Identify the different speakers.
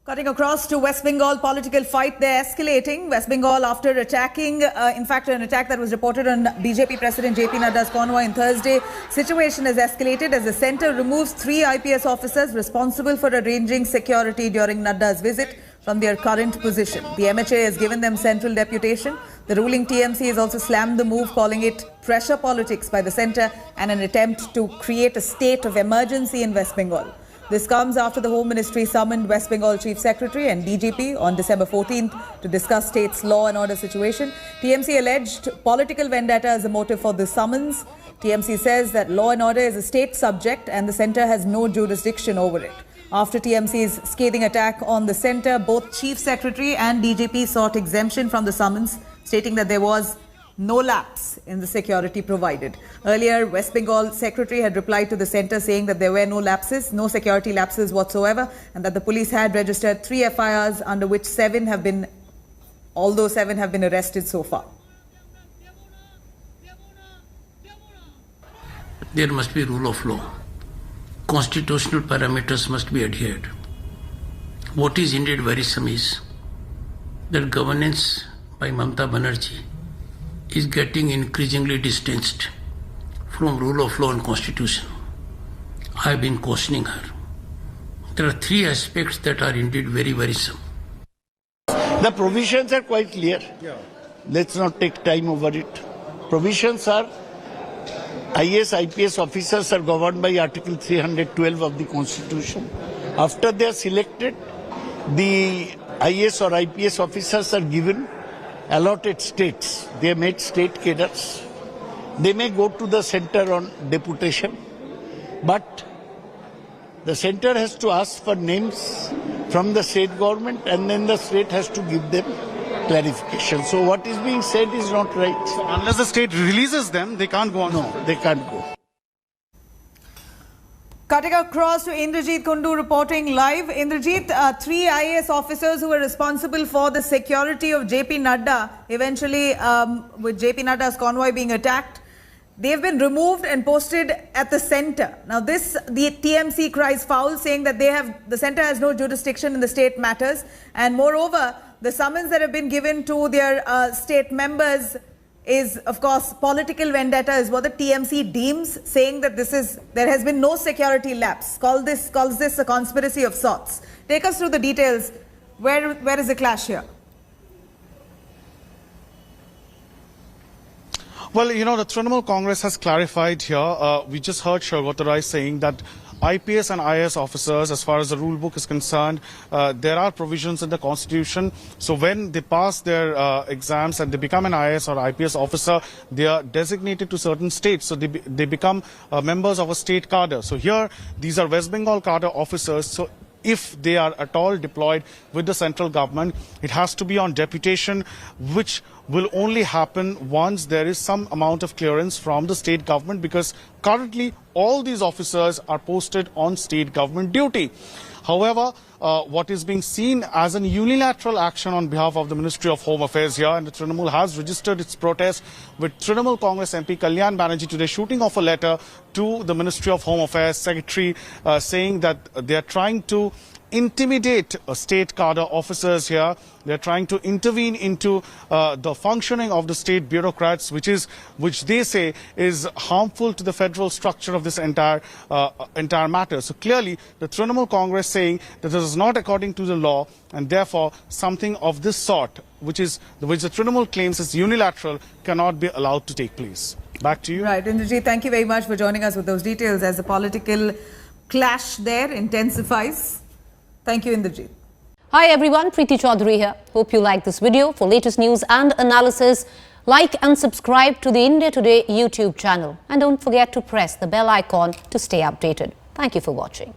Speaker 1: Cutting across to West Bengal, political fight there escalating. West Bengal after attacking, in fact, an attack that was reported on BJP President JP Nadda's convoy on Thursday. Situation has escalated as the centre removes 3 IPS officers responsible for arranging security during Nadda's visit from their current position. The MHA has given them central deputation. The ruling TMC has also slammed the move, calling it pressure politics by the centre and an attempt to create a state of emergency in West Bengal. This comes after the Home Ministry summoned West Bengal Chief Secretary and DGP on December 14th to discuss state's law and order situation. TMC alleged political vendetta as a motive for the summons. TMC says that law and order is a state subject and the centre has no jurisdiction over it. After TMC's scathing attack on the centre, both Chief Secretary and DGP sought exemption from the summons, stating that there was no lapse in the security provided. Earlier, West Bengal Secretary had replied to the centre saying that there were no lapses, no security lapses whatsoever, and that the police had registered 3 FIRs, under which 7 have been, although 7 have been arrested so far.
Speaker 2: There must be rule of law. Constitutional parameters must be adhered. What is indeed worrisome is that governance by Mamata Banerjee is getting increasingly distanced from rule of law and constitution. I have been cautioning her. There are 3 aspects that are indeed very worrisome.
Speaker 3: The provisions are quite clear. Let's not take time over it. Provisions are IAS, IPS officers are governed by Article 312 of the Constitution. After they are selected, the IAS or IPS officers are given allotted states. They are made state cadres. They may go to the centre on deputation, but the centre has to ask for names from the state government and then the state has to give them clarification. So what is being said is not right.
Speaker 4: So unless the state releases them, they can't go on.
Speaker 3: No, they can't go.
Speaker 1: Cutting across to Indrajit Kundu reporting live. Indrajit, 3 IAS officers who were responsible for the security of JP Nadda, eventually with JP Nadda's convoy being attacked, they've been removed and posted at the centre. Now the TMC cries foul, saying that the centre has no jurisdiction in the state matters, and moreover, the summons that have been given to their state members is, of course, political vendetta is what the TMC deems, saying that there has been no security lapse. Calls this a conspiracy of sorts. Take us through the details. Where is the clash here?
Speaker 4: Well, you know, the Trinamool Congress has clarified here. We just heard Shargota Rai saying that IPS and IAS officers, as far as the rule book is concerned, there are provisions in the Constitution. So when they pass their exams and they become an IAS or IPS officer, they are designated to certain states. So they become members of a state cadre. So here, these are West Bengal cadre officers. So if they are at all deployed with the central government, it has to be on deputation, which will only happen once there is some amount of clearance from the state government, because currently all these officers are posted on state government duty. However, what is being seen as an unilateral action on behalf of the Ministry of Home Affairs here, and the Trinamool has registered its protest with Trinamool Congress MP Kalyan Banerjee today shooting off a letter to the Ministry of Home Affairs Secretary saying that they are trying to intimidate state cadre officers here. They're trying to intervene into the functioning of the state bureaucrats, which they say is harmful to the federal structure of this entire matter. So clearly, the Trinamool Congress saying that this is not according to the law, and therefore something of this sort, which the Trinamool claims is unilateral, cannot be allowed to take place. Back to you.
Speaker 1: Right, Indrajit, thank you very much for joining us with those details as the political clash there intensifies. Thank you, Indrajit.
Speaker 5: Hi everyone, Preeti Chaudhary here. Hope you like this video. For latest news and analysis, like and subscribe to the India Today YouTube channel. And don't forget to press the bell icon to stay updated. Thank you for watching.